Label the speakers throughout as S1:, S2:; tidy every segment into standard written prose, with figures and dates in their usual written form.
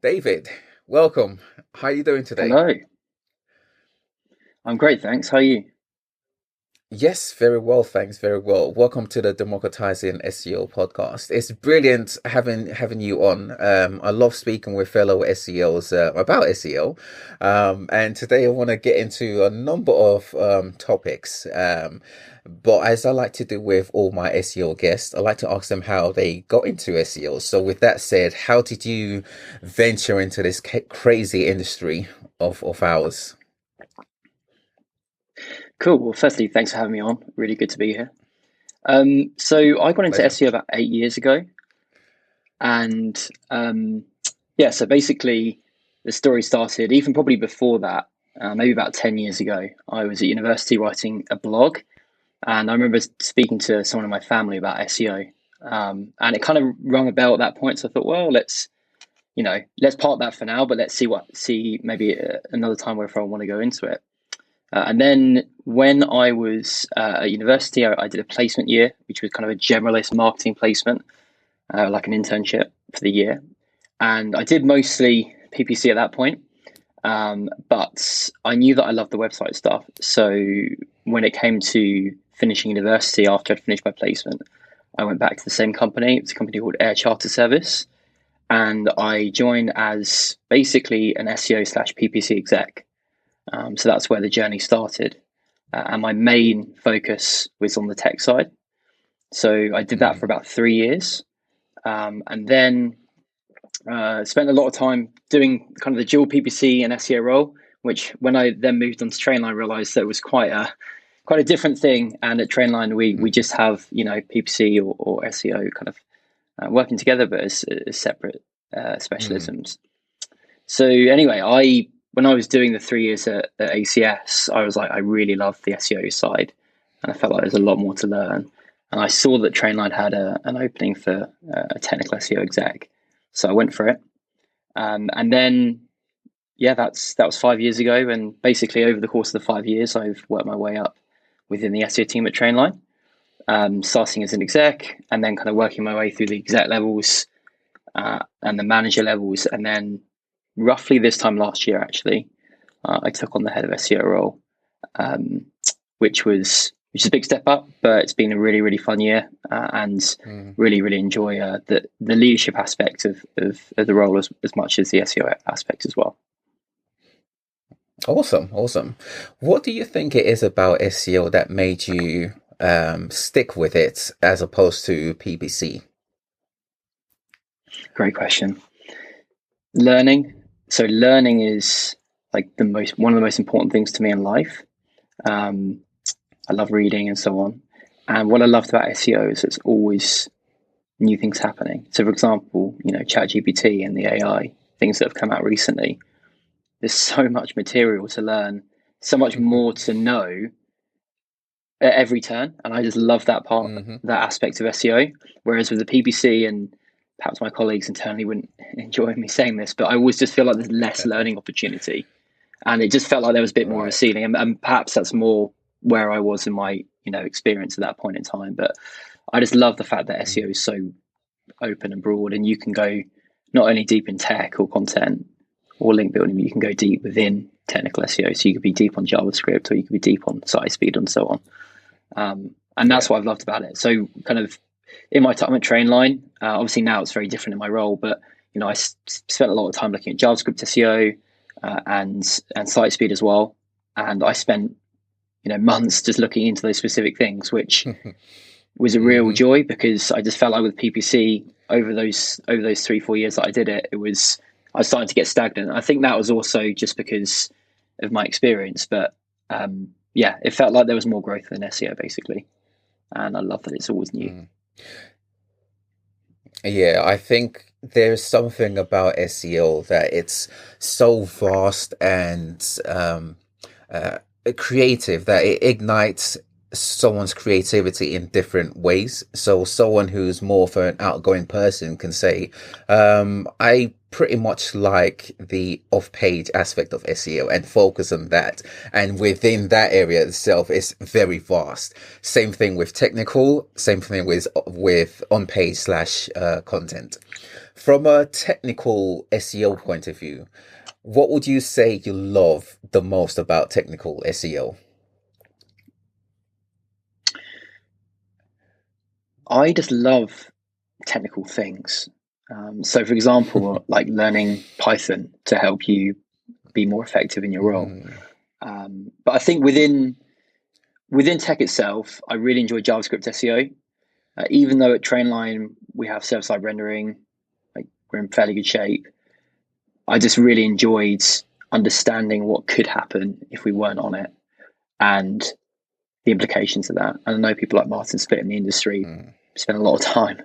S1: David, welcome. How are you doing today?
S2: Hello, I'm great, thanks. How are you?
S1: Yes, very well, thanks. Very well. Welcome to the Democratizing SEO podcast. It's brilliant having you on. I love speaking with fellow SEOs about SEO. And today I want to get into a number of topics. But as I like to do with all my SEO guests, I like to ask them how they got into SEO. So with that said, how did you venture into this crazy industry of ours?
S2: Cool. Well, firstly, thanks for having me on. Really good to be here. So I got into
S1: Pleasure.
S2: SEO about 8 years ago, and yeah, so basically the story started even probably before that, maybe about 10 years ago. I was at university writing a blog, and I remember speaking to someone in my family about SEO, and it kind of rung a bell at that point. So I thought, well, let's park that for now, but let's see maybe another time where if I want to go into it. And then when I was at university, I did a placement year, which was kind of a generalist marketing placement, like an internship for the year. And I did mostly PPC at that point, but I knew that I loved the website stuff. So when it came to finishing university after I'd finished my placement, I went back to the same company. It's a company called Air Charter Service. And I joined as basically an SEO slash PPC exec. So that's where the journey started. And my main focus was on the tech side. So I did that for about 3 years. And then spent a lot of time doing kind of the dual PPC and SEO role, which when I then moved on to Trainline, I realized that it was quite a different thing. And at Trainline, we just have, PPC or SEO kind of working together, but as separate
S1: Mm,
S2: specialisms. So anyway, I when I was doing the 3 years at ACS, I was like, I really loved the SEO side, and I felt like there's a lot more to learn. And I saw that Trainline had an opening for a technical SEO exec, so I went for it. And then, yeah, that was 5 years ago. And basically, over the course of the 5 years, I've worked my way up within the SEO team at Trainline, starting as an exec, and then kind of working my way through the exec levels and the manager levels, and then roughly this time last year, actually, I took on the head of SEO role, um, which is a big step up, but it's been a really really fun year, and
S1: mm.
S2: really really enjoy the leadership aspect of the role as much as the SEO aspect as well.
S1: Awesome, awesome. What do you think it is about SEO that made you stick with it as opposed to PPC?
S2: Great question. Learning. So learning is like the most one of the most important things to me in life. Um, I love reading and so on. And what I loved about SEO is it's always new things happening. So, for example, ChatGPT and the AI things that have come out recently. There's so much material to learn, so much more to know at every turn, and I just love that part,
S1: Hmm.
S2: that aspect of SEO. Whereas with the PPC, and perhaps my colleagues internally wouldn't enjoy me saying this, but I always just feel like there's less learning opportunity, and it just felt like there was a bit more of a
S1: Right.
S2: ceiling, and perhaps that's more where I was in my experience at that point in time. But I just love the fact that SEO is so open and broad, and you can go not only deep in tech or content or link building, but you can go deep within technical SEO. So you could be deep on JavaScript, or you could be deep on site speed and so on. And that's
S1: Yeah.
S2: what I've loved about it. So kind of in my time at Trainline, obviously now it's very different in my role, but I spent a lot of time looking at JavaScript SEO and site speed as well. And I spent months just looking into those specific things, which was a real
S1: Hmm.
S2: joy, because I just felt like with PPC over those 3-4 years that I did it, I was starting to get stagnant. I think that was also just because of my experience, but yeah, it felt like there was more growth in SEO basically, and I love that it's always new.
S1: Mm. Yeah, I think there's something about SEO that it's so vast and uh, creative that it ignites someone's creativity in different ways. So someone who's more of an outgoing person can say, I pretty much like the off-page aspect of SEO and focus on that. And within that area itself, it's very vast. Same thing with technical, same thing with on-page slash content. From a technical SEO point of view, what would you say you love the most about technical SEO?
S2: I just love technical things. So, for example, like learning Python to help you be more effective in your role. But I think within tech itself, I really enjoy JavaScript SEO. Even though at Trainline we have server-side rendering, like we're in fairly good shape. I just really enjoyed understanding what could happen if we weren't on it, and the implications of that. And I know people like Martin Spit in the industry spend a lot of time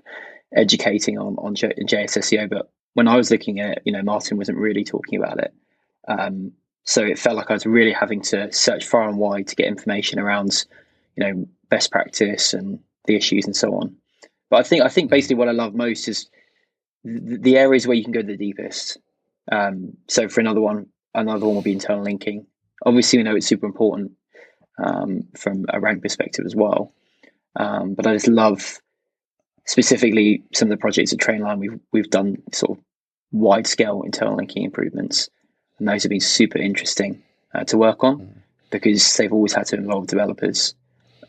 S2: educating on JS SEO, but when I was looking at it, Martin wasn't really talking about it. So it felt like I was really having to search far and wide to get information around, best practice and the issues and so on. But I think basically what I love most is the areas where you can go the deepest. So for another one will be internal linking. Obviously, we know it's super important from a rank perspective as well. But I just love specifically some of the projects at Trainline. We've done sort of wide scale internal linking improvements, and those have been super interesting to work on because they've always had to involve developers.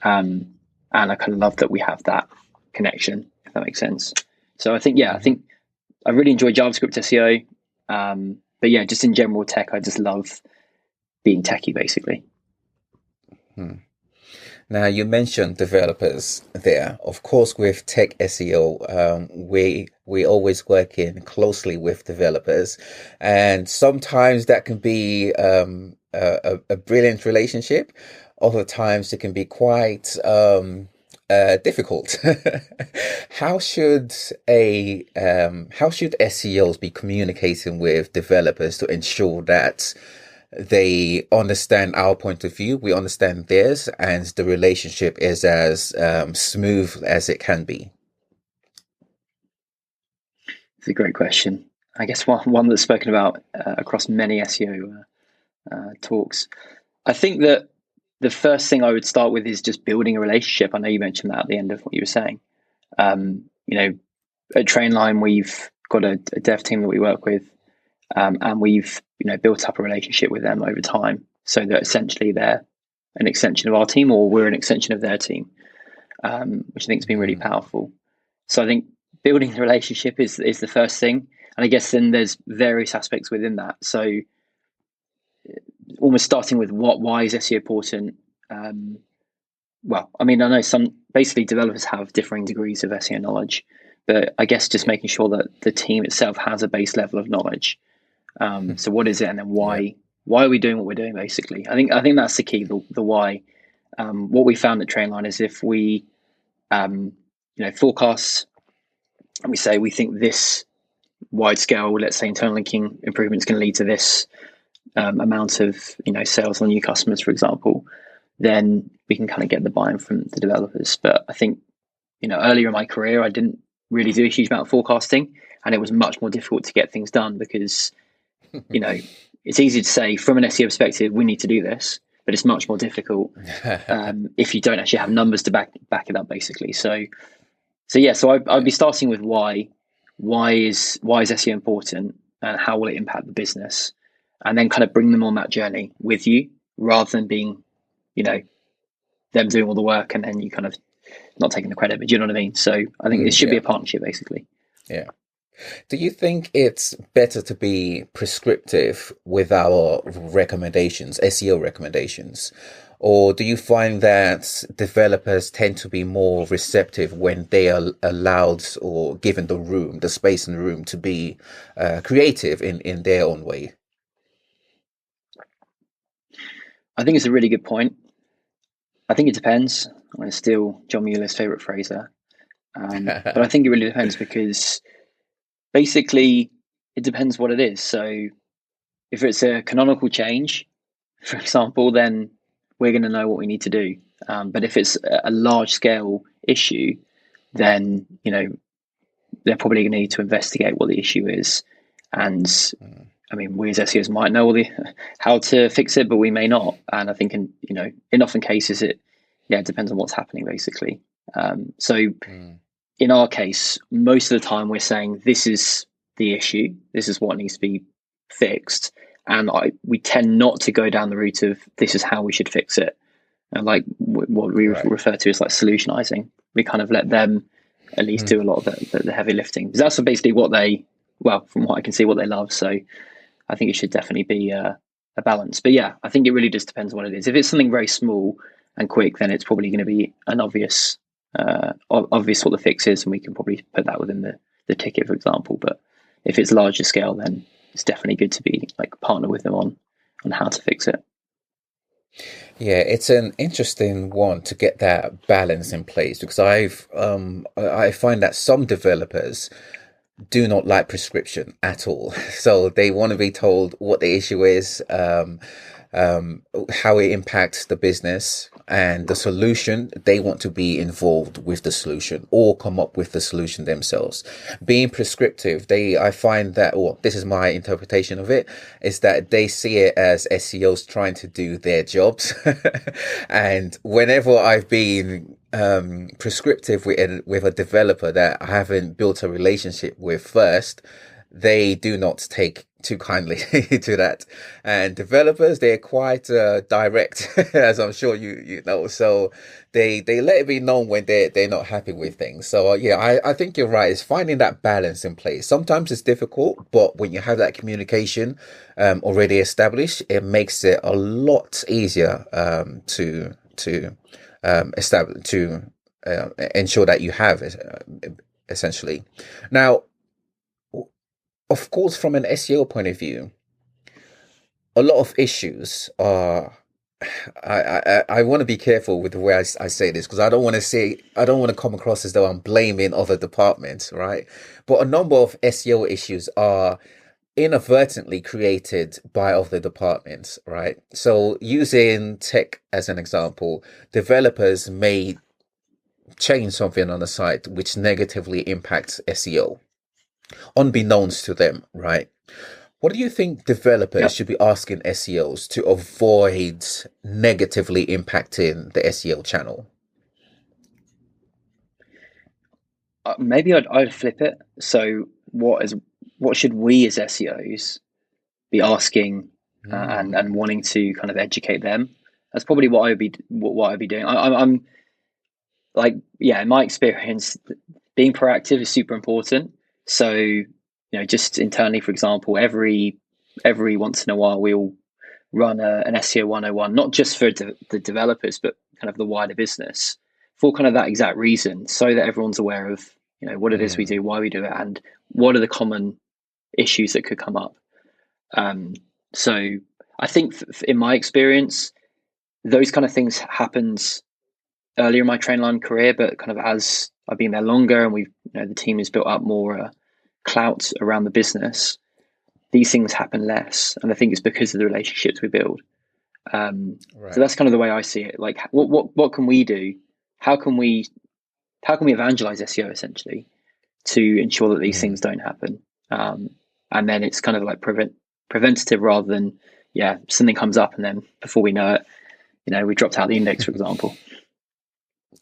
S2: And I kind of love that we have that connection, if that makes sense. So I think I really enjoy JavaScript SEO. But yeah, just in general tech, I just love being techie, basically.
S1: Now, you mentioned developers there. Of course, with tech SEO, we always work in closely with developers, and sometimes that can be a brilliant relationship. Other times it can be quite difficult. How should SEOs be communicating with developers to ensure that they understand our point of view, we understand theirs, and the relationship is as smooth as it can be?
S2: It's a great question. I guess one that's spoken about across many SEO talks. I think that the first thing I would start with is just building a relationship. I know you mentioned that at the end of what you were saying. At Trainline, we've got a dev team that we work with, and we've built up a relationship with them over time, so that essentially they're an extension of our team, or we're an extension of their team, which I think has been really powerful. So I think building the relationship is the first thing, and I guess then there's various aspects within that. So almost starting with why is SEO important? Well, I mean, I know some basically developers have differing degrees of SEO knowledge, but I guess just making sure that the team itself has a base level of knowledge. So what is it, and then why are we doing what we're doing? Basically, I think that's the key. The why. What we found at Trainline is if we, forecast, and we say we think this wide scale, let's say internal linking improvement is going to lead to this amount of sales on new customers, for example, then we can kind of get the buy-in from the developers. But I think earlier in my career, I didn't really do a huge amount of forecasting, and it was much more difficult to get things done because it's easy to say from an SEO perspective we need to do this, but it's much more difficult if you don't actually have numbers to back it up, basically. So I'd be starting with why is SEO important, and how will it impact the business, and then kind of bring them on that journey with you, rather than being them doing all the work and then you kind of not taking the credit. But do you know what I mean? So I think it should be a partnership, basically.
S1: Yeah. Do you think it's better to be prescriptive with our recommendations, SEO recommendations? Or do you find that developers tend to be more receptive when they are allowed or given the space and room to be creative in their own way?
S2: I think it's a really good point. I think it depends. I'm going to steal John Mueller's favorite phrase there. But I think it really depends, because basically it depends what it is. So if it's a canonical change, for example, then we're going to know what we need to do. But if it's a large scale issue, then they're probably going to need to investigate what the issue is, And I mean, we as SEOs might know how to fix it, but we may not. And I think in often cases it depends on what's happening basically. So in our case, most of the time we're saying this is the issue, this is what needs to be fixed, and we tend not to go down the route of this is how we should fix it. And like what we refer to as like solutionizing, we kind of let them at least do a lot of the heavy lifting. Because that's basically from what I can see, what they love. So I think it should definitely be a balance. But yeah, I think it really just depends on what it is. If it's something very small and quick, then it's probably going to be an obvious what the fix is, and we can probably put that within the ticket, for example. But if it's larger scale, then it's definitely good to be like partner with them on how to fix it.
S1: Yeah, it's an interesting one to get that balance in place, because I find that some developers do not like prescription at all. So they want to be told what the issue is, how it impacts the business and the solution. They want to be involved with the solution or come up with the solution themselves. Being prescriptive, I find that, or this is my interpretation of it, is that they see it as SEOs trying to do their jobs. And whenever I've been prescriptive with a developer that I haven't built a relationship with first, they do not take too kindly to that. And developers, they're quite direct, as I'm sure you know. So they let it be known when they're not happy with things. So I think you're right. It's finding that balance in place. Sometimes it's difficult, but when you have that communication already established, it makes it a lot easier to establish, to ensure that you have essentially. Now, of course, from an SEO point of view, a lot of issues are. I want to be careful with the way I say this, because I don't want to come across as though I'm blaming other departments, right? But a number of SEO issues are inadvertently created by other departments, right? So using tech as an example, developers may change something on the site which negatively impacts SEO, unbeknownst to them, right? What do you think developers should be asking SEOs to avoid negatively impacting the SEO channel?
S2: Maybe I'd flip it. So what should we as SEOs be asking and wanting to kind of educate them? That's probably what I'd be doing. I'm like, in my experience, being proactive is super important. So, just internally, for example, every once in a while, we'll run an SEO 101, not just for the developers, but kind of the wider business, for kind of that exact reason, so that everyone's aware of, what it is we do, why we do it, and what are the common issues that could come up. So I think in my experience, those kind of things happened earlier in my Trainline career, but kind of as I've been there longer and the team has built up more clout around the business, these things happen less. And I think it's because of the relationships we build. Right. So that's kind of the way I see it. Like, what can we do? How can we evangelize SEO essentially to ensure that these things don't happen? And then it's kind of like preventative rather than, something comes up and then before we know it, we dropped out the index, for example.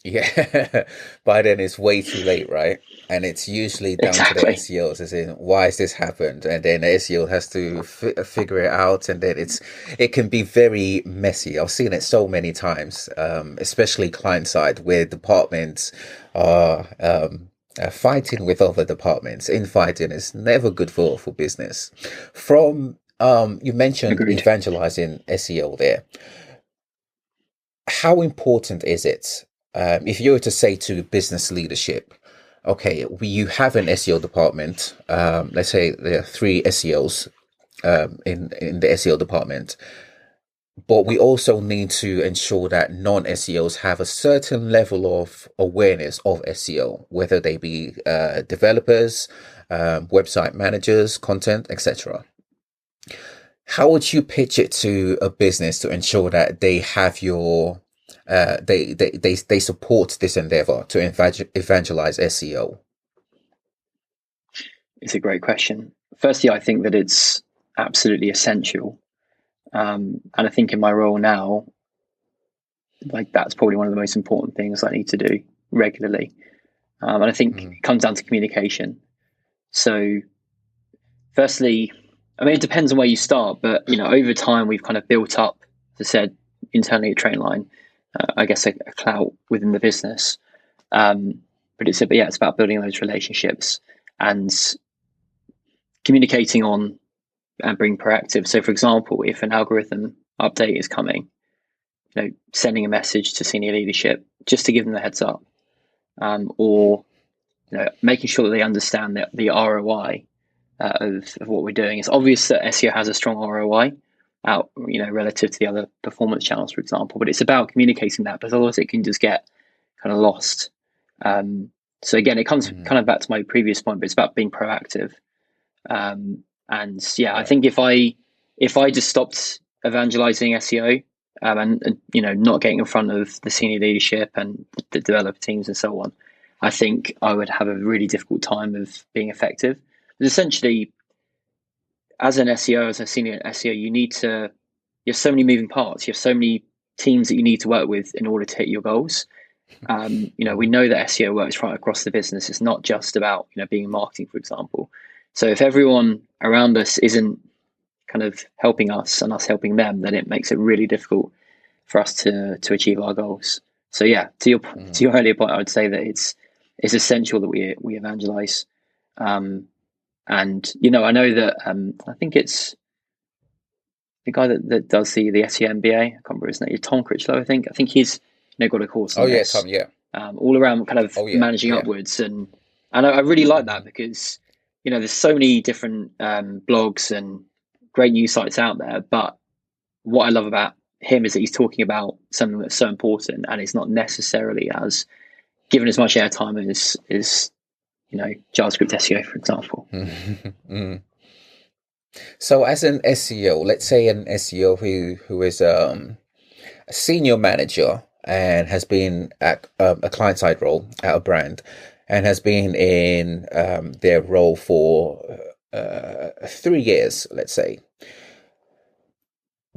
S1: Yeah, by then it's way too late, right? And it's usually down to the SEOs, as in, why has this happened? And then the SEO has to figure it out, and then it can be very messy. I've seen it so many times, especially client side, where departments are fighting with other departments. Infighting is never good for business. From you mentioned evangelizing SEO there. How important is it? If you were to say to business leadership, okay, you have an SEO department, let's say there are 3 SEOs in the SEO department, but we also need to ensure that non-SEOs have a certain level of awareness of SEO, whether they be developers, website managers, content, etc. How would you pitch it to a business to ensure that they have your they support this endeavor to evangelize SEO?
S2: It's a great question. firstly, I think that it's absolutely essential. And I think in my role now, like that's probably one of the most important things I need to do regularly. And I think it comes down to communication. So firstly, I mean, it depends on where you start, but, over time we've kind of built up, as I said, internally at Trainline, I guess a clout within the business. But it's about building those relationships and communicating on and being proactive. So for example, if an algorithm update is coming, sending a message to senior leadership just to give them the heads up, or making sure that they understand the ROI of what we're doing. It's obvious that SEO has a strong ROI out, relative to the other performance channels, for example, but it's about communicating that, because otherwise it can just get kind of lost. So again, it comes kind of back to my previous point, but it's about being proactive. I think if I just stopped evangelizing SEO, and not getting in front of the senior leadership and the developer teams and so on, I think I would have a really difficult time of being effective. But essentially, as an SEO, as a senior SEO, you have so many moving parts. You have so many teams that you need to work with in order to hit your goals. We know that SEO works right across the business. It's not just about being in marketing, for example. So if everyone around us isn't kind of helping us and us helping them, then it makes it really difficult for us to achieve our goals. So yeah, to your earlier point, I would say that it's essential that we evangelize. And I know that I think it's the guy that does the SEO MBA. I can't remember his name. Tom Critchlow, I think. I think he's got a course on this.
S1: Tom, yeah.
S2: All around kind of managing upwards, and I really like that, because there's so many different blogs and great news sites out there. But what I love about him is that he's talking about something that's so important, and it's not necessarily as given as much airtime as JavaScript SEO, for example.
S1: So as an SEO, let's say an SEO who is a senior manager and has been at a client-side role at a brand, and has been in their role for 3 years, let's say.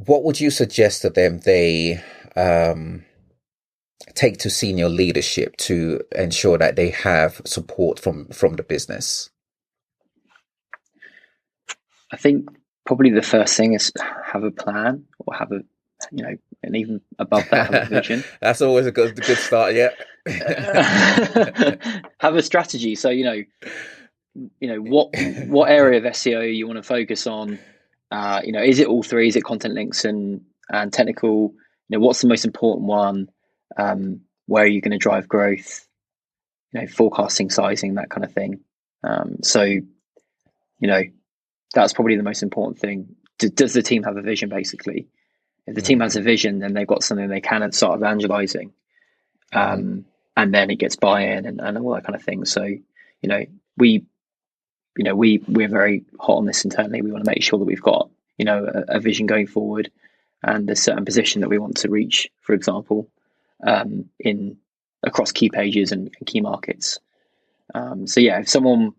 S1: What would you suggest to them they take to senior leadership to ensure that they have support from the business?
S2: I think probably the first thing is have a plan, or have a, and even above that, have a vision.
S1: That's always a good start, yeah.
S2: Have a strategy. So, what area of SEO you want to focus on. Is it all three? Is it content links and technical? What's the most important one? Where are you going to drive growth? Forecasting, sizing, that kind of thing. That's probably the most important thing. Does the team have a vision, basically? If the team has a vision, then they've got something they can start evangelizing. And then it gets buy-in and all that kind of thing. So, we're very hot on this internally. We want to make sure that we've got, a vision going forward, and a certain position that we want to reach, for example, in across key pages and key markets. If someone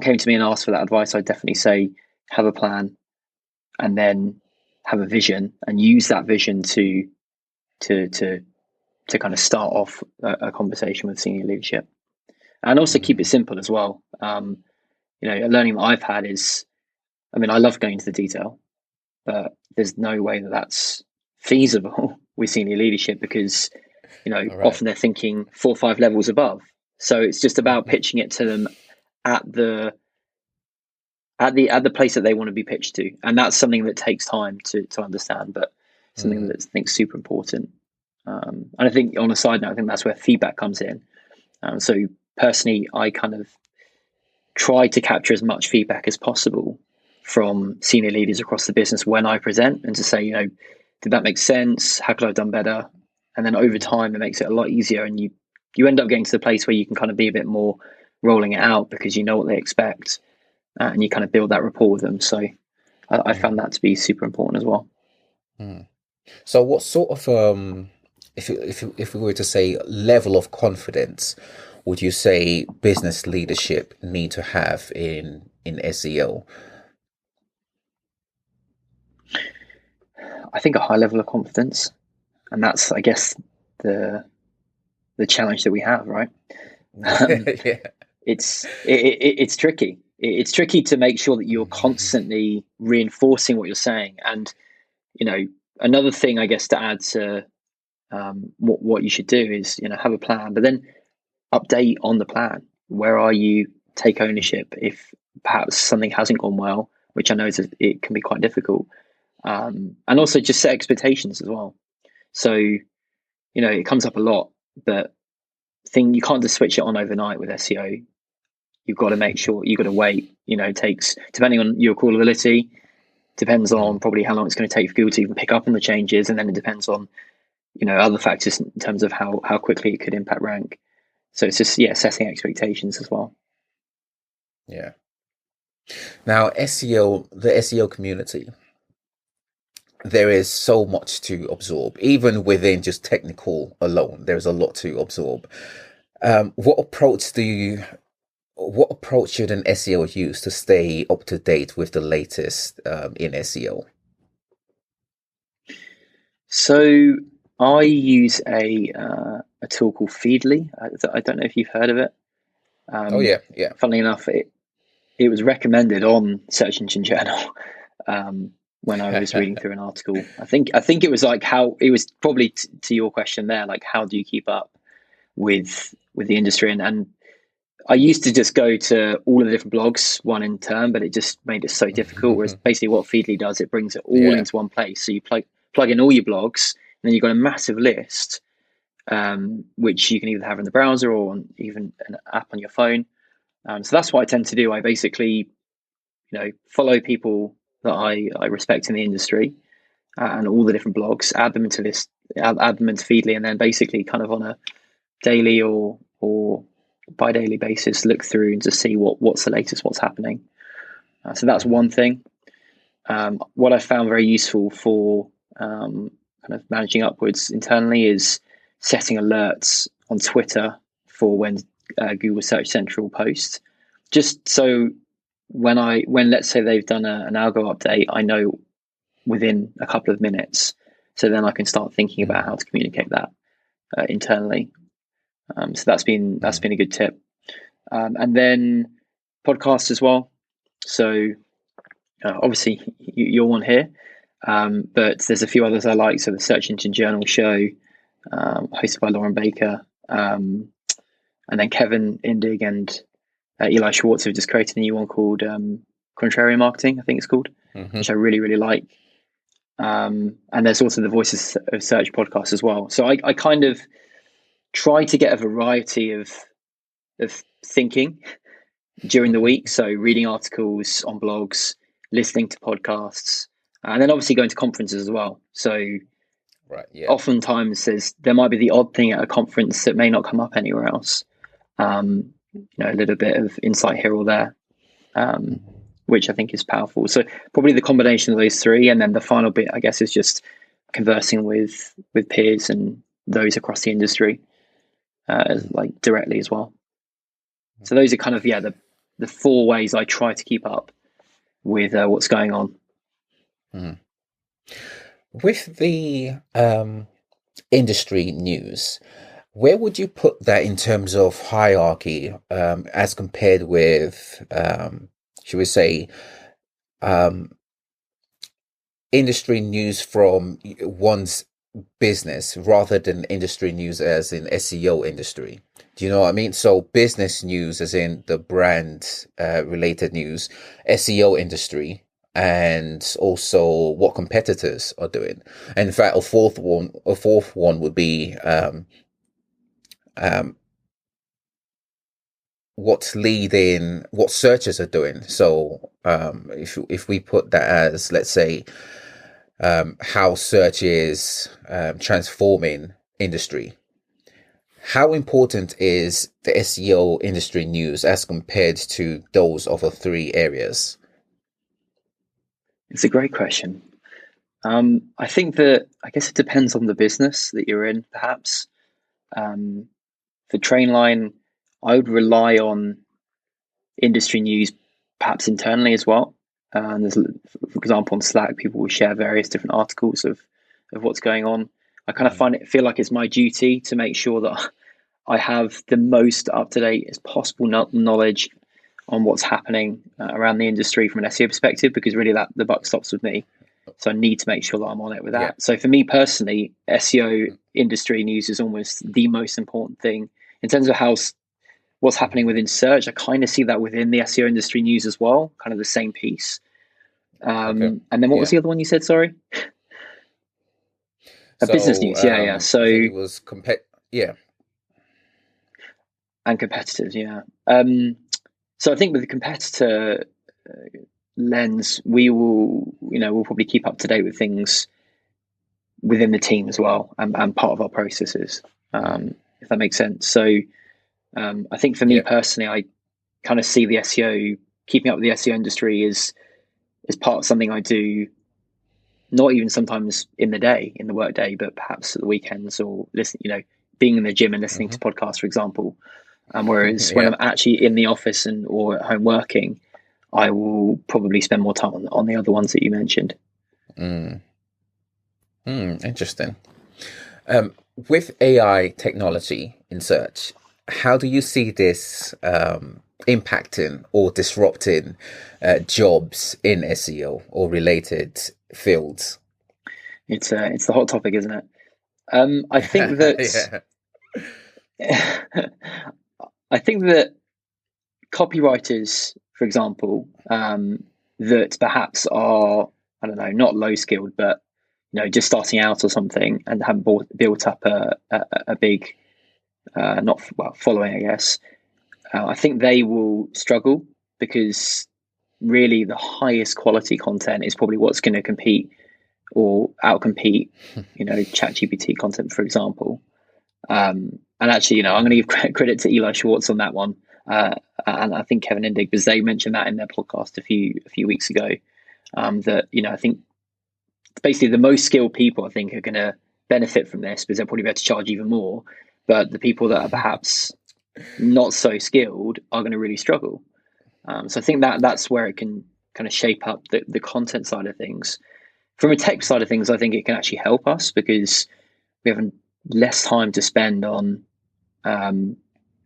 S2: came to me and asked for that advice, I'd definitely say have a plan, and then have a vision, and use that vision to kind of start off a conversation with senior leadership, and also keep it simple as well. A learning that I've had is, I love going into the detail, but there's no way that that's feasible with senior leadership, because often they're thinking 4 or 5 levels above. So it's just about pitching it to them at the place that they want to be pitched to, and that's something that takes time to understand, but something that I think is super important. And I think, on a side note, I think that's where feedback comes in. So personally, I kind of try to capture as much feedback as possible from senior leaders across the business when I present, and to say, did that make sense? How could I have done better? And then over time, it makes it a lot easier, and you end up getting to the place where you can kind of be a bit more rolling it out, because you know what they expect, and you kind of build that rapport with them. So I found that to be super important as well.
S1: So what sort of if we were to say level of confidence would you say business leadership need to have in in SEO?
S2: I think a high level of confidence, and that's, I guess, the challenge that we have, right?
S1: Yeah.
S2: It's tricky. It's tricky to make sure that you're constantly reinforcing what you're saying. And another thing, I guess, to add to what you should do is have a plan, but then update on the plan. Where are you? Take ownership if perhaps something hasn't gone well, which I know it can be quite difficult. And also just set expectations as well. So it comes up a lot, but you can't just switch it on overnight with SEO. You've got to make sure, you've got to wait. It takes, depending on your crawlability, depends on probably how long it's going to take for Google to even pick up on the changes, and then it depends on other factors in terms of how quickly it could impact rank. So it's just setting expectations as well.
S1: Yeah. Now, the SEO community, there is so much to absorb, even within just technical alone. There's a lot to absorb. What approach should an SEO use to stay up to date with the latest in SEO?
S2: So I use a tool called Feedly. I don't know if you've heard of it.
S1: Oh yeah.
S2: Funnily enough, it was recommended on Search Engine Journal when I was reading through an article. I think it was like how it was probably to your question there, like how do you keep up with the industry? And I used to just go to all of the different blogs one in turn, but it just made it so difficult. Whereas basically what Feedly does, it brings it all into one place. So you plug in all your blogs, and then you've got a massive list, which you can either have in the browser or even an app on your phone. So that's what I tend to do. I basically, follow people that I respect in the industry and all the different blogs, add them into Feedly, and then basically kind of on a daily or bi-daily basis, look through and just see what's the latest, what's happening. So that's one thing. What I found very useful for kind of managing upwards internally is setting alerts on Twitter for when Google Search Central posts, just so when let's say they've done an algo update, I know within a couple of minutes, so then I can start thinking about how to communicate that internally. So that's been a good tip. And then podcasts as well. So obviously you're one here, but there's a few others I like. So the Search Engine Journal show, hosted by Lauren Baker, and then Kevin Indig and Eli Schwartz have just created a new one called Contrarian Marketing, I think it's called, which I really, really like. And there's also the Voices of Search podcast as well. So I kind of try to get a variety of thinking during the week. So reading articles on blogs, listening to podcasts, and then obviously going to conferences as well. So oftentimes there might be the odd thing at a conference that may not come up anywhere else. A little bit of insight here or there, which I think is powerful. So probably the combination of those three, and then the final bit, I guess, is just conversing with peers and those across the industry, like directly as well. So those are kind of the four ways I try to keep up with what's going on.
S1: With the industry news, where would you put that in terms of hierarchy, as compared with, should we say, industry news from one's business rather than industry news as in SEO industry? Do you know what I mean? So business news as in the brand related news, SEO industry, and also what competitors are doing. And in fact, a fourth one would be what searchers are doing. So if we put that as, let's say, how search is transforming industry, how important is the SEO industry news as compared to those other three areas?
S2: It's a great question. I think I guess it depends on the business that you're in, perhaps. For Trainline, I would rely on industry news perhaps internally as well. And there's, for example, on Slack, people will share various different articles of what's going on. I kind of feel like it's my duty to make sure that I have the most up-to-date as possible knowledge on what's happening around the industry from an SEO perspective, because really the buck stops with me. So I need to make sure that I'm on it with that.
S1: Yeah.
S2: So for me personally, SEO industry news is almost the most important thing in terms of what's happening within search. I kind of see that within the SEO industry news as well, kind of the same piece. And then what was the other one you said? Sorry. Business news. Yeah. So
S1: it was
S2: and competitors. Yeah. So I think with the competitor lens, we'll probably keep up to date with things within the team as well, and part of our processes, if that makes sense. So I think for me personally, I kind of see the SEO, keeping up with the SEO industry is part of something I do, not even sometimes in the work day, but perhaps at the weekends, or being in the gym and listening to podcasts, for example. Whereas when I'm actually in the office or at home working, I will probably spend more time on the other ones that you mentioned.
S1: Interesting. With AI technology in search, how do you see this impacting or disrupting jobs in SEO or related fields?
S2: It's the hot topic, isn't it? I think that I think that copywriters, for example, that perhaps are, I don't know, not low skilled, but just starting out or something, and haven't built up a big following, I guess. I think they will struggle, because really the highest quality content is probably what's going to compete or outcompete, ChatGPT content, for example. And actually, I'm going to give credit to Eli Schwartz on that one, and I think Kevin Indig, because they mentioned that in their podcast a few weeks ago. That I think basically the most skilled people, I think, are going to benefit from this, because they'll probably be able to charge even more. But the people that are perhaps not so skilled are going to really struggle. So I think that's where it can kind of shape up the content side of things. From a tech side of things, I think it can actually help us, because we have less time to spend on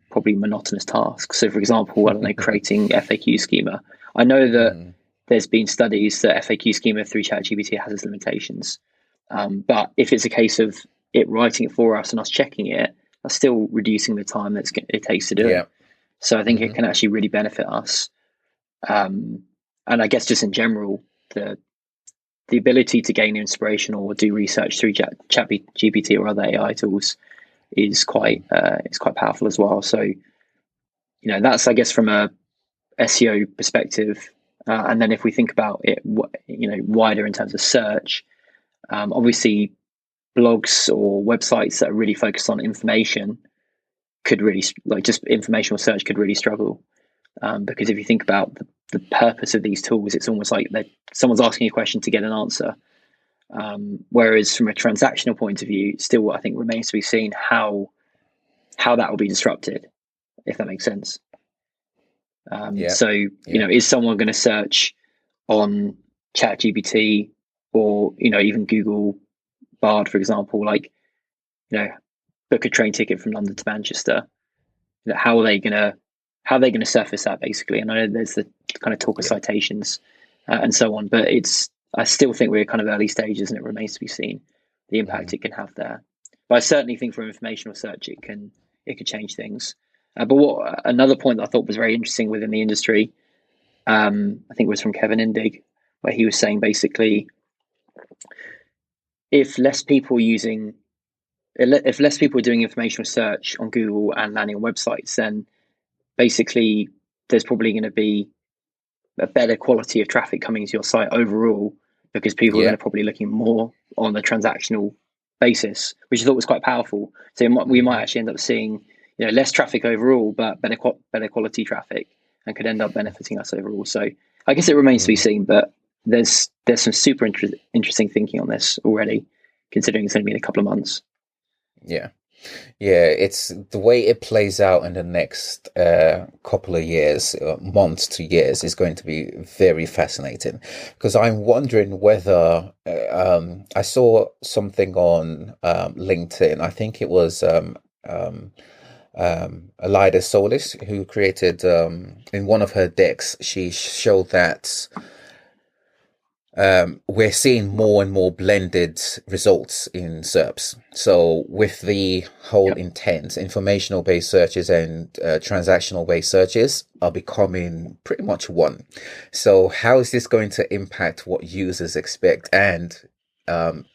S2: probably monotonous tasks. So, for example, I don't know, creating FAQ schema. I know that there's been studies that FAQ schema through ChatGPT has its limitations. But if it's a case of it writing it for us and us checking it, that's still reducing the time it takes to do it. So I think it can actually really benefit us. And I guess just in general, the ability to gain inspiration or do research through ChatGPT or other AI tools is quite powerful as well. So, that's, I guess, from a SEO perspective. And then if we think about it, wider in terms of search, obviously blogs or websites that are really focused on information could really, just informational search could really struggle. Because if you think about the purpose of these tools, it's almost like someone's asking a question to get an answer. Whereas from a transactional point of view, still, I think, remains to be seen how that will be disrupted, if that makes sense. So, is someone going to search on ChatGPT or, even Google Bard, for example, book a train ticket from London to Manchester? How are they going to surface that, basically? And I know there's the kind of talk of citations and so on, but I still think we're kind of early stages, and it remains to be seen the impact it can have there. But I certainly think for informational search, it could change things. But another point that I thought was very interesting within the industry, I think it was from Kevin Indig, where he was saying basically, if less people are doing informational search on Google and landing on websites, then basically there's probably going to be a better quality of traffic coming to your site overall, because people are going to probably looking more on the transactional basis, which I thought was quite powerful. So we might actually end up seeing less traffic overall, but better quality traffic, and could end up benefiting us overall. So I guess it remains to be seen, but there's some super interesting thinking on this already, considering it's only been a couple of months.
S1: Yeah. Yeah, it's the way it plays out in the next couple of years, months to years, is going to be very fascinating because I'm wondering whether I saw something on LinkedIn. I think it was Elida Solis who created in one of her decks. She showed that we're seeing more and more blended results in SERPs. So with the whole
S2: Yep.
S1: intent, informational based searches and transactional based searches are becoming pretty much one. So how is this going to impact what users expect and um,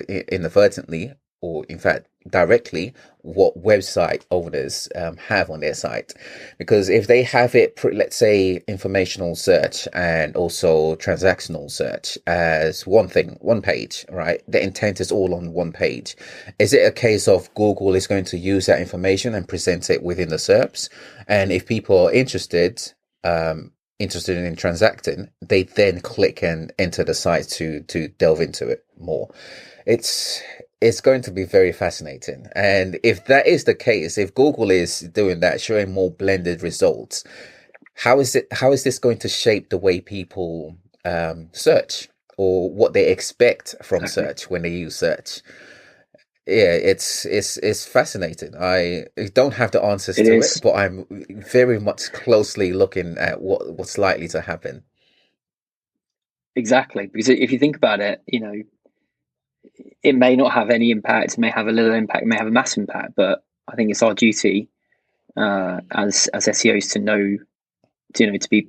S1: inadvertently, or in fact directly, what website owners have on their site? Because if they have it, let's say informational search and also transactional search as one thing, one page, right? The intent is all on one page. Is it a case of Google is going to use that information and present it within the SERPs? And if people are interested in transacting, they then click and enter the site to delve into it more. It's it's going to be very fascinating. And if that is the case, if Google is doing that, showing more blended results, how is this going to shape the way people search or what they expect from
S2: Exactly.
S1: search when they use search? Yeah, it's fascinating. I don't have the answers
S2: It
S1: to it,
S2: is.
S1: but I'm very much closely looking at what's likely to happen.
S2: Exactly. Because if you think about it, it may not have any impact, it may have a little impact, it may have a massive impact, but I think it's our duty as SEOs to know, to be,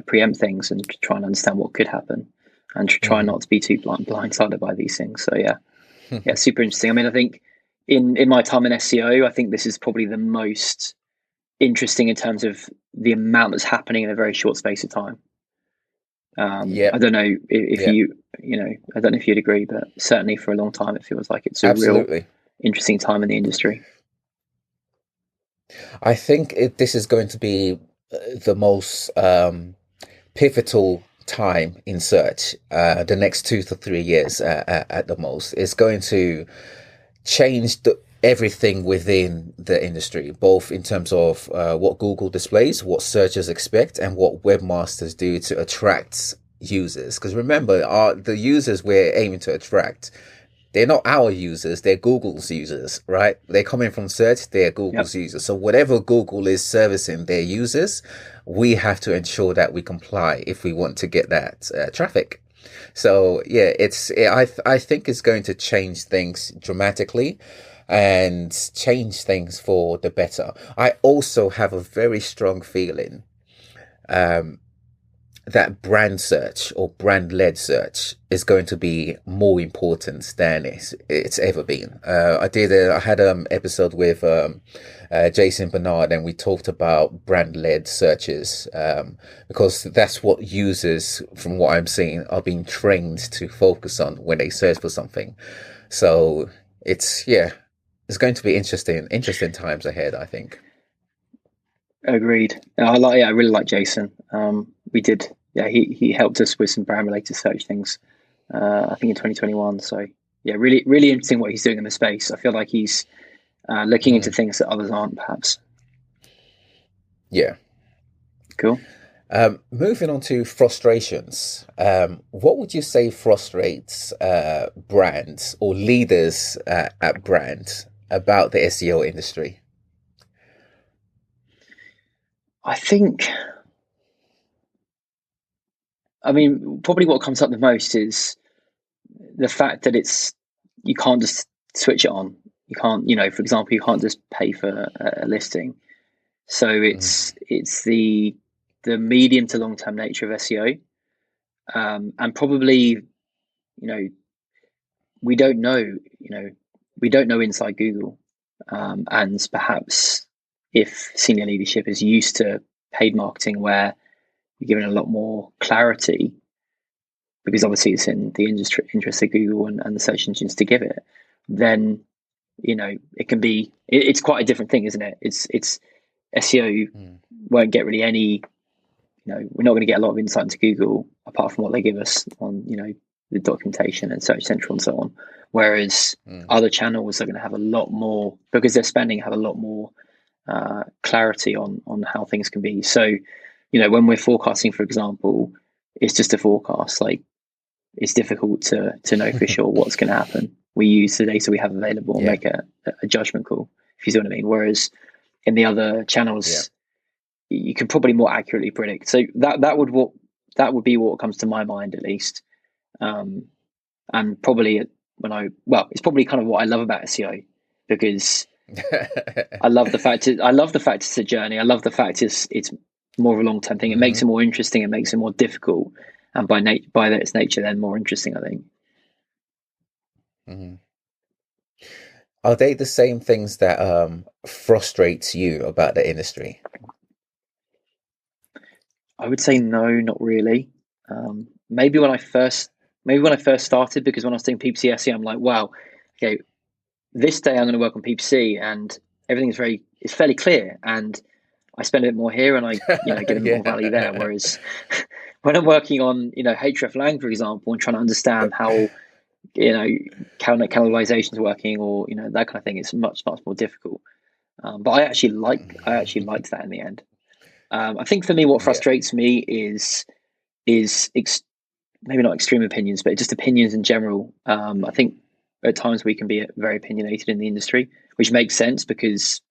S2: preempt things and to try and understand what could happen, and to try
S1: Mm.
S2: not to be too blindsided by these things. So yeah, super interesting. I mean, I think in my time in SEO, I think this is probably the most interesting in terms of the amount that's happening in a very short space of time.
S1: Yeah,
S2: I don't know if
S1: yeah,
S2: I don't know if you'd agree, but certainly for a long time, it feels like it's a real
S1: absolutely.
S2: interesting time in the industry.
S1: I think this is going to be the most pivotal time in search. The next 2 to 3 years at the most. It's going to change everything within the industry, both in terms of what Google displays, what searchers expect, and what webmasters do to attract users. Because remember, the users we're aiming to attract, they're not our users, they're Google's users, right? They're coming from search, they're
S2: Yep.
S1: Google's users. So whatever Google is servicing their users, we have to ensure that we comply if we want to get that traffic. So yeah, I think it's going to change things dramatically and change things for the better. I also have a very strong feeling that brand search or brand led search is going to be more important than it's ever been. I had an episode with Jason Bernard, and we talked about brand led searches because that's what users, from what I'm seeing, are being trained to focus on when they search for something. So yeah, it's going to be interesting times ahead, I think.
S2: Agreed. I really like Jason. We did. Yeah, he helped us with some brand related search things. I think in 2021. So yeah, really really interesting what he's doing in the space. I feel like he's looking into
S1: Mm,
S2: things that others aren't. Perhaps.
S1: yeah.
S2: Cool.
S1: Moving on to frustrations, what would you say frustrates brands or leaders at brands about the SEO industry?
S2: I think. I mean, probably what comes up the most is the fact that you can't just switch it on. You can't, for example, you can't just pay for a listing. So
S1: Mm,
S2: it's the medium to long term nature of SEO, and probably we don't know, we don't know inside Google, and perhaps if senior leadership is used to paid marketing where you're given a lot more clarity, because obviously it's in the industry interest of Google and the search engines to give it, then it can be it's quite a different thing, isn't it? It's SEO
S1: mm,
S2: won't get really any, we're not going to get a lot of insight into Google apart from what they give us on the documentation and Search Central and so on. Whereas other channels are going to have a lot more, because they're spending, have a lot more clarity on how things can be. So, when we're forecasting, for example, it's just a forecast. Like, it's difficult to know for sure what's going to happen. We use the data we have available and make a judgment call, if you see what I mean. Whereas in the other channels, you can probably more accurately predict. So that would be what comes to my mind, at least. And probably it's probably kind of what I love about SEO, because I love the fact it's a journey. I love the fact it's more of a long-term thing. It makes it more interesting. It makes it more difficult. And by its nature, then more interesting, I think.
S1: Are they the same things that frustrates you about the industry?
S2: I would say no, not really. Maybe when I first started, because when I was doing PPC SEO, I'm like, wow, okay, this day I'm going to work on PPC, and everything is fairly clear, and I spend a bit more here, and I give them more value there. Whereas when I'm working on hreflang, for example, and trying to understand how cannibalization is working, or that kind of thing, it's much more difficult. But I actually liked that in the end. I think for me, what frustrates me is maybe not extreme opinions, but just opinions in general. I think at times we can be very opinionated in the industry, which makes sense because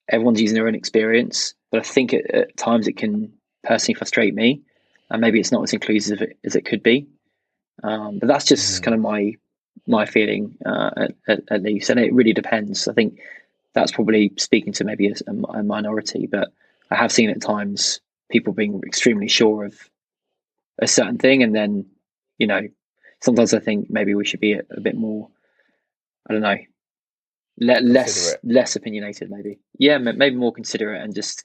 S2: everyone's using their own experience. But I think at times it can personally frustrate me, and maybe it's not as inclusive as it could be. But that's just kind of my feeling, at least, and it really depends. I think that's probably speaking to maybe a minority, but I have seen at times people being extremely sure of a certain thing, and then sometimes I think maybe we should be a bit more, I don't know, less opinionated, maybe. Maybe more considerate, and just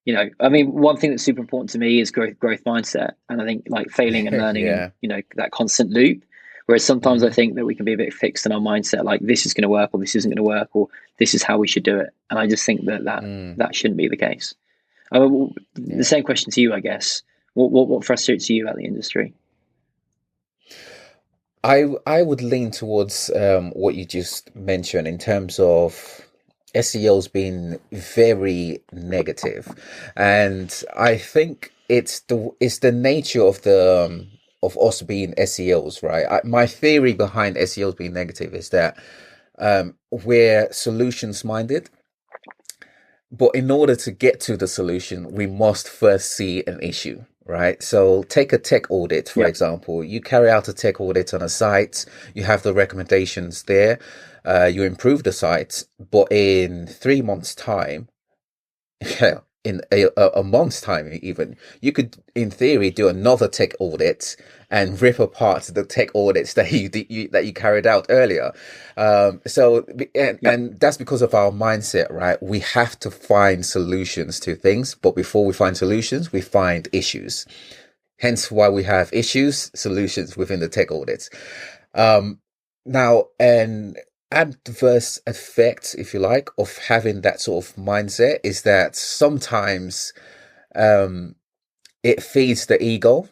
S2: I mean, one thing that's super important to me is growth mindset, and I think like failing and learning, and that constant loop. Whereas sometimes I think that we can be a bit fixed in our mindset, like this is going to work, or this isn't going to work, or this is how we should do it. And I just think that shouldn't be the case. The same question to you, I guess. What frustrates you about the industry?
S1: I would lean towards what you just mentioned in terms of SEOs being very negative, and I think it's the nature of of us being SEOs, right? My theory behind SEOs being negative is that we're solutions minded, but in order to get to the solution, we must first see an issue. Right. So take a tech audit, for example. You carry out a tech audit on a site, you have the recommendations there, you improve the site, but in 3 months' time, in a month's time even, you could, in theory, do another tech audit and rip apart the tech audits that you carried out earlier. And that's because of our mindset, right? We have to find solutions to things, but before we find solutions, we find issues. Hence why we have issues, solutions within the tech audits. Now, an adverse effect, if you like, of having that sort of mindset is that sometimes it feeds the ego.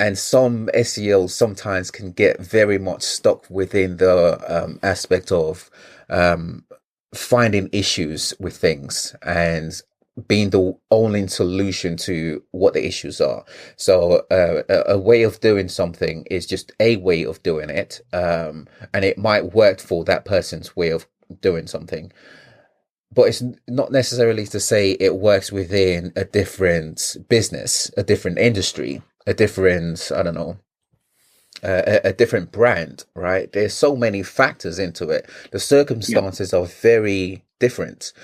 S1: And some SEOs sometimes can get very much stuck within the aspect of finding issues with things and being the only solution to what the issues are. So a way of doing something is just a way of doing it, and it might work for that person's way of doing something. But it's not necessarily to say it works within a different business, a different industry, a different, I don't know, a different brand, right? There's so many factors into it. The circumstances are very different.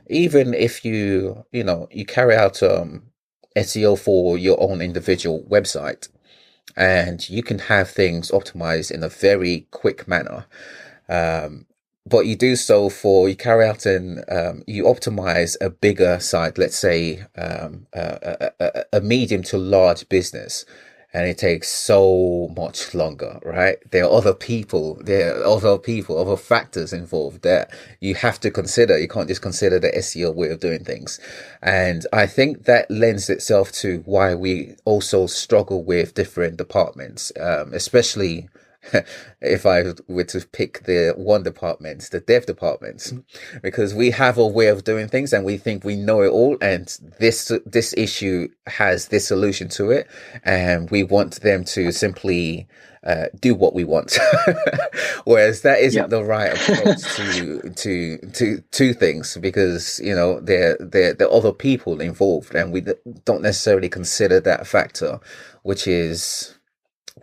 S1: Even if you carry out SEO for your own individual website, and you can have things optimized in a very quick manner. But you do so you carry out you optimize a bigger site, let's say a medium to large business, and it takes so much longer, right? There are other factors involved that you have to consider. You can't just consider the SEO way of doing things. And I think that lends itself to why we also struggle with different departments, especially if I were to pick the one department, the dev department, because we have a way of doing things and we think we know it all, and this issue has this solution to it, and we want them to simply do what we want, whereas that isn't
S2: Yep.
S1: the right approach to things, because there are other people involved, and we don't necessarily consider that factor, which is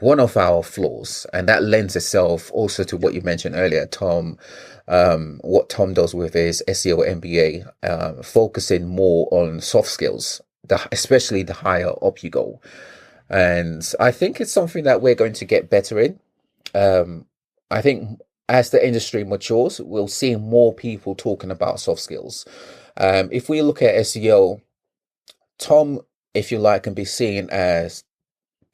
S1: one of our flaws. And that lends itself also to what you mentioned earlier, Tom. What Tom does with his SEO MBA, focusing more on soft skills, especially the higher up you go. And I think it's something that we're going to get better in. I think as the industry matures, we'll see more people talking about soft skills. If we look at SEO, Tom, if you like, can be seen as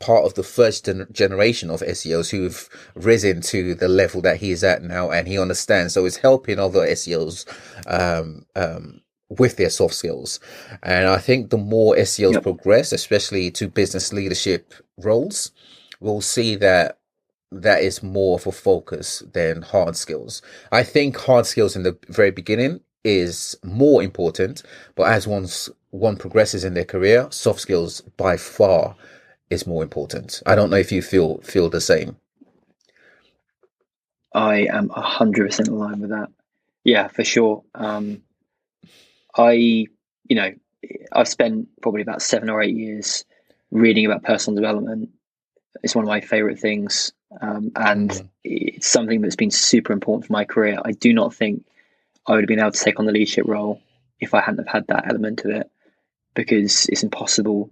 S1: part of the first generation of SEOs who've risen to the level that he's at now, and he understands. So it's helping other SEOs with their soft skills. And I think the more SEOs progress, especially to business leadership roles, we'll see that is more of a focus than hard skills. I think hard skills in the very beginning is more important, but as one progresses in their career, soft skills by far is more important. I don't know if you feel the same.
S2: I am 100% aligned with that. Yeah, for sure. I've spent probably about 7 or 8 years reading about personal development. It's one of my favorite things. And it's something that's been super important for my career. I do not think I would have been able to take on the leadership role if I hadn't have had that element of it, because it's impossible.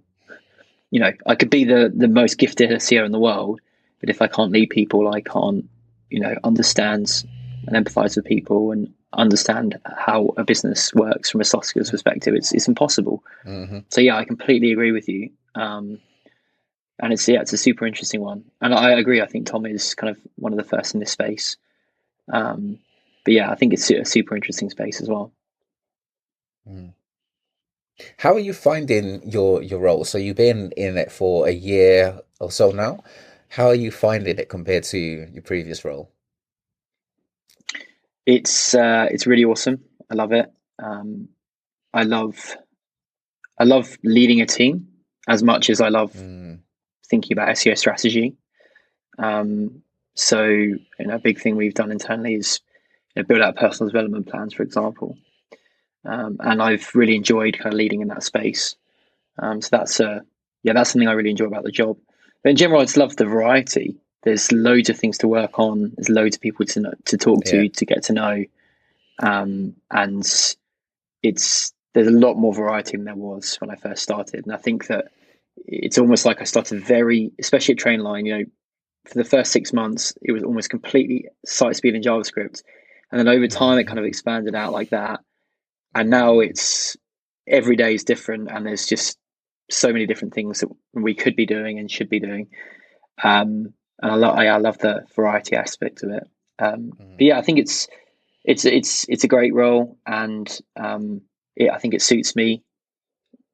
S2: I could be the most gifted SEO in the world, but if I can't lead people, I can't, understand and empathize with people and understand how a business works from a soft skills perspective. It's impossible. So yeah, I completely agree with you. And it's a super interesting one. And I agree. I think Tom is kind of one of the first in this space. But yeah, I think it's a super interesting space as well.
S1: How are you finding your role? So you've been in it for a year or so now. How are you finding it compared to your previous role?
S2: It's really awesome. I love it. I love leading a team as much as I love thinking about SEO strategy. So a big thing we've done internally is build out personal development plans, for example. And I've really enjoyed kind of leading in that space. So that's something I really enjoy about the job. But in general, I just love the variety. There's loads of things to work on. There's loads of people to talk to get to know. And there's a lot more variety than there was when I first started. And I think that it's almost like I started especially at Trainline, for the first 6 months, it was almost completely site speed in JavaScript. And then over time, it kind of expanded out like that. And now it's every day is different, and there's just so many different things that we could be doing and should be doing. And I love the variety aspect of it. But yeah, I think it's a great role, and I think it suits me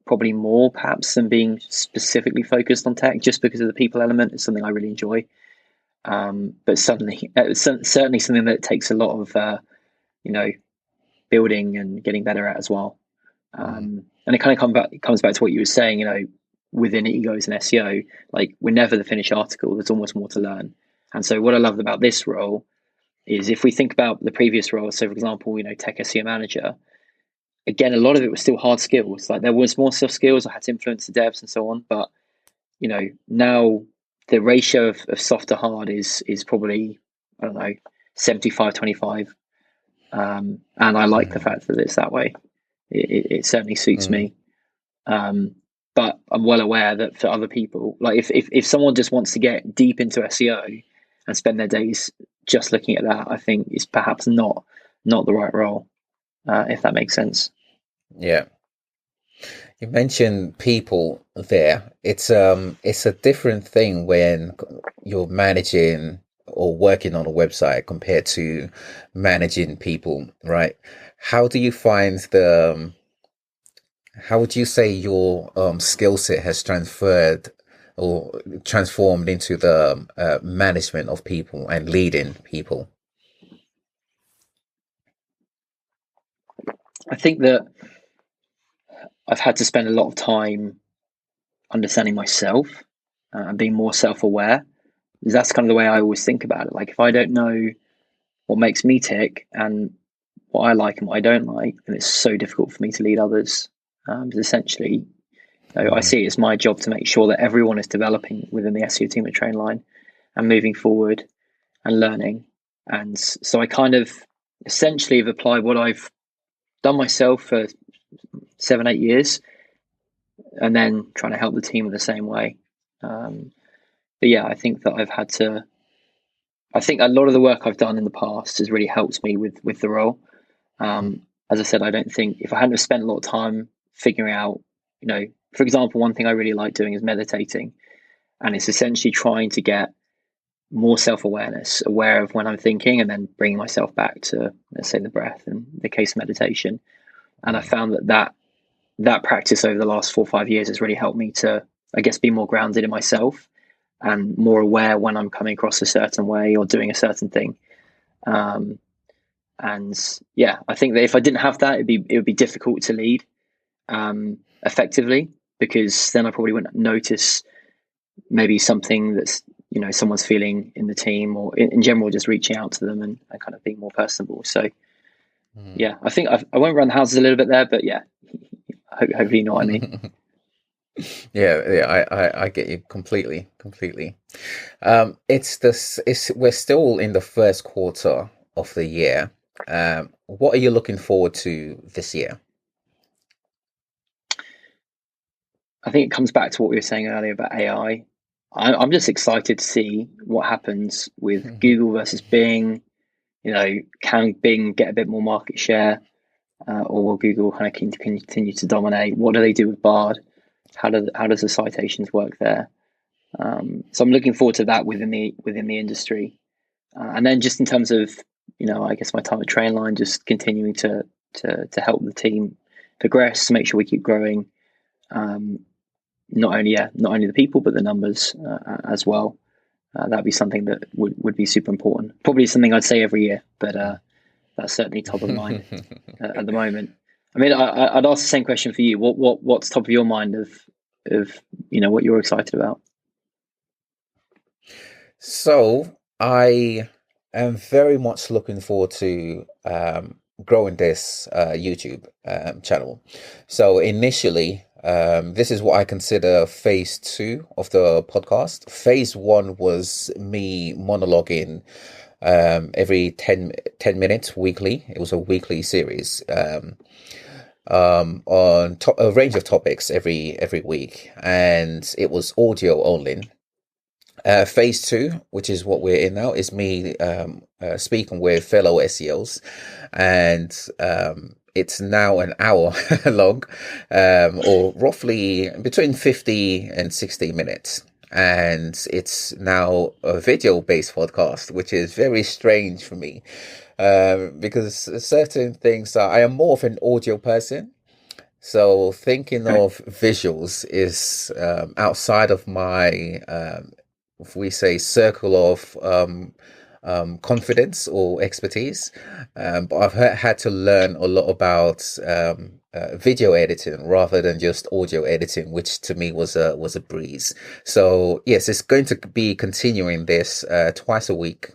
S2: probably more perhaps than being specifically focused on tech, just because of the people element. It's something I really enjoy. But certainly something that takes a lot of building and getting better at as well. And it kind of comes back to what you were saying, within egos and SEO, like we're never the finished article. There's almost more to learn. And so what I loved about this role is, if we think about the previous role, so for example, tech SEO manager, again, a lot of it was still hard skills. Like there was more soft skills. I had to influence the devs and so on. But, now the ratio of soft to hard is probably, 75-25. And I like the fact that it's that way. It certainly suits me. But I'm well aware that for other people, like if someone just wants to get deep into SEO and spend their days just looking at that, I think it's perhaps not the right role, if that makes sense.
S1: Yeah. You mentioned people there. It's a different thing when you're managing or working on a website compared to managing people, right? How do you find how would you say your skill set has transferred or transformed into the management of people and leading people?
S2: I think that I've had to spend a lot of time understanding myself and being more self-aware. Because that's kind of the way I always think about it. Like if I don't know what makes me tick and what I like and what I don't like, then it's so difficult for me to lead others. Because essentially, I
S1: Mm,
S2: see it as my job to make sure that everyone is developing within the SEO team at Trainline and moving forward and learning. And so I kind of essentially have applied what I've done myself for 7, 8 years, and then trying to help the team in the same way. But yeah, I think that I've had to. I think a lot of the work I've done in the past has really helped me with the role. As I said, I don't think if I hadn't have spent a lot of time figuring out, for example, one thing I really like doing is meditating, and it's essentially trying to get more self-awareness, aware of when I'm thinking, and then bringing myself back to, let's say, the breath and the case meditation. And I
S1: mm,
S2: found that practice over the last 4 or 5 years has really helped me to, I guess, be more grounded in myself and more aware when I'm coming across a certain way or doing a certain thing. Um, and yeah, I think that if I didn't have that, it would be difficult to lead effectively, because then I probably wouldn't notice maybe something that's someone's feeling in the team, or in general just reaching out to them and kind of being more personable. So
S1: mm.
S2: yeah, I think I went around the houses a little bit there, but yeah, hopefully you know what I mean.
S1: Yeah, I get you completely, completely. We're still in the first quarter of the year. What are you looking forward to this year?
S2: I think it comes back to what we were saying earlier about AI. I'm just excited to see what happens with Google versus Bing. Can Bing get a bit more market share, or will Google kind of continue to dominate? What do they do with Bard? How does the citations work there? So I'm looking forward to that within the industry, and then just in terms of I guess my time at Trainline, just continuing to help the team progress, to make sure we keep growing. Not only the people but the numbers as well. That'd be something that would be super important. Probably something I'd say every year, but that's certainly top of the mind at the moment. I mean, I'd ask the same question for you. What's top of your mind of what you're excited about?
S1: So I am very much looking forward to growing this YouTube channel. So initially, this is what I consider phase two of the podcast. Phase one was me monologuing every 10 minutes weekly. It was a weekly series on a range of topics every week, and it was audio only. Phase two, which is what we're in now, is me speaking with fellow SEOs, and it's now an hour long, or roughly between 50 and 60 minutes. And it's now a video based podcast, which is very strange for me, because certain things I am more of an audio person. So thinking
S2: Okay.
S1: of visuals is outside of my if we say circle of confidence or expertise, but I've had to learn a lot about video editing rather than just audio editing, which to me was a breeze. So yes, it's going to be continuing this twice a week.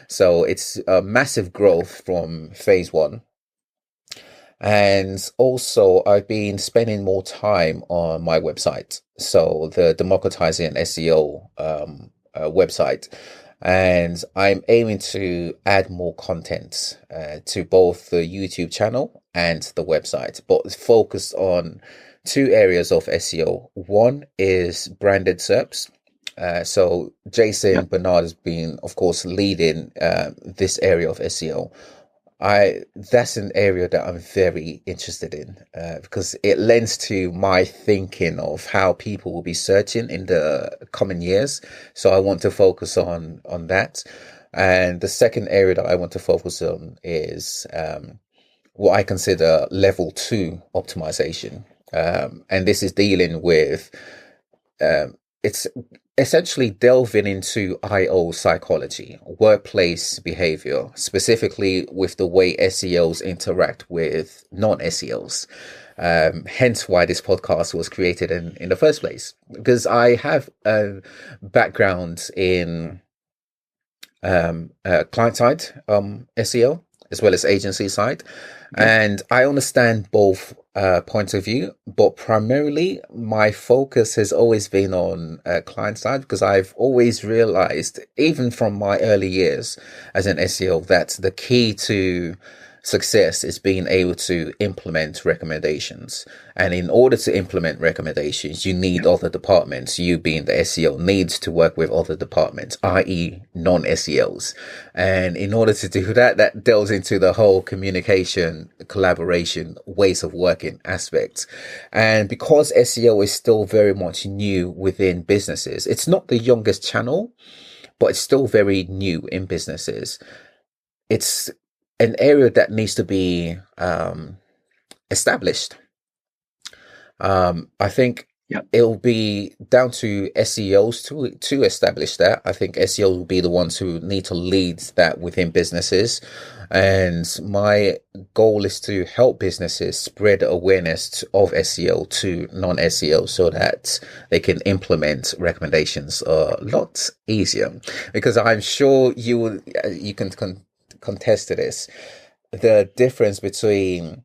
S1: So it's a massive growth from phase one. And also, I've been spending more time on my website. So the Democratizing SEO website. And I'm aiming to add more content to both the YouTube channel and the website, but focused on two areas of SEO. One is branded SERPs. So Jason
S2: Yep.
S1: Bernard has been, of course, leading this area of SEO. That's an area that I'm very interested in, because it lends to my thinking of how people will be searching in the coming years. So I want to focus on that. And the second area that I want to focus on is what I consider level 2 optimization. And this is dealing with it's essentially delving into IO psychology, workplace behavior, specifically with the way SEOs interact with non-SEOs. Hence why this podcast was created in the first place, because I have a background in client side SEO as well as agency side. And I understand both points of view, but primarily my focus has always been on client side, because I've always realized, even from my early years as an SEO, that the key to success is being able to implement recommendations. And in order to implement recommendations, you need other departments. You being the SEO needs to work with other departments, i.e. non-SEOs. And in order to do that, that delves into the whole communication, collaboration, ways of working aspects. And because SEO is still very much new within businesses, it's not the youngest channel, but it's still very new in businesses. It's an area that needs to be established. I think it'll be down to SEOs to establish that. I think SEO will be the ones who need to lead that within businesses. And my goal is to help businesses spread awareness of SEO to non-SEO so that they can implement recommendations a lot easier. Because I'm sure you can contest to this. The difference between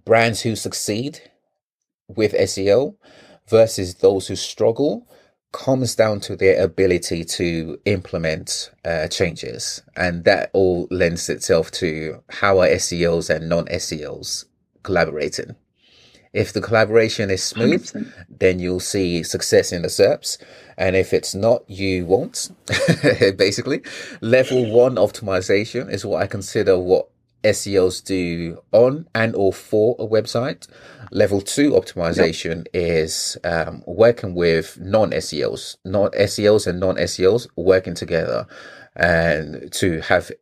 S1: brands who succeed with SEO versus those who struggle comes down to their ability to implement changes. And that all lends itself to how are SEOs and non-SEOs collaborating. If the collaboration is smooth, 100%. Then you'll see success in the SERPs. And if it's not, you won't. Basically, level 1 optimization is what I consider what SEOs do on and or for a website. Level 2 optimization is working with non-SEOs, SEOs and non-SEOs working together and to have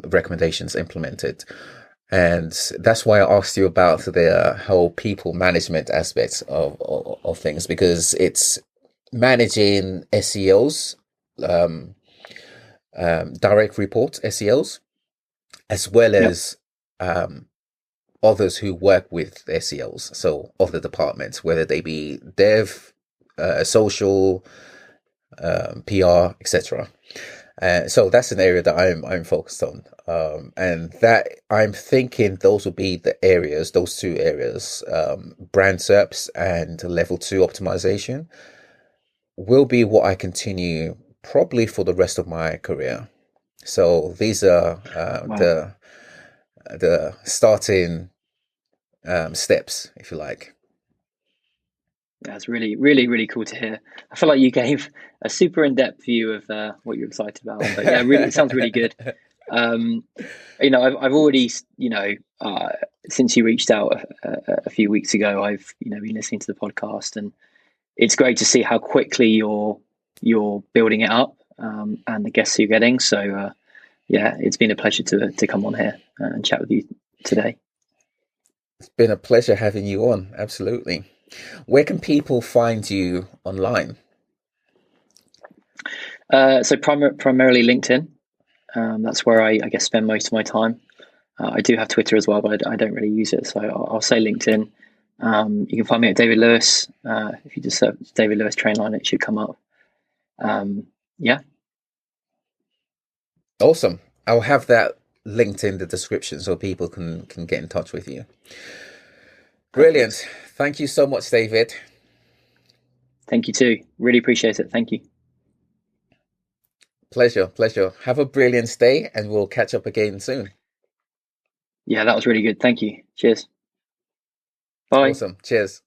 S1: recommendations implemented. And that's why I asked you about the whole people management aspects of things, because it's managing SEOs, direct report SEOs, as well as others who work with SEOs. So other departments, whether they be dev, social, PR, etc. So that's an area that I'm focused on, and that I'm thinking those will be the areas, those 2 areas, brand SERPs and level 2 optimization, will be what I continue probably for the rest of my career. So these are the starting steps, if you like.
S2: That's really, really, really cool to hear. I feel like you gave a super in-depth view of what you're excited about. But yeah, really, it sounds really good. I've already, since you reached out a few weeks ago, I've been listening to the podcast, and it's great to see how quickly you're building it up, and the guests you're getting. So it's been a pleasure to come on here and chat with you today.
S1: It's been a pleasure having you on. Absolutely. Where can people find you online?
S2: So primarily LinkedIn. That's where I guess spend most of my time. I do have Twitter as well, but I don't really use it. So I'll say LinkedIn. You can find me at David Lewis. If you just search David Lewis Trainline, it should come up.
S1: Awesome. I'll have that linked in the description so people can get in touch with you. Brilliant. Thank you so much, David.
S2: Thank you too. Really appreciate it. Thank you.
S1: Pleasure. Have a brilliant day, and we'll catch up again soon.
S2: Yeah, that was really good. Thank you. Cheers. Bye.
S1: Awesome. Cheers.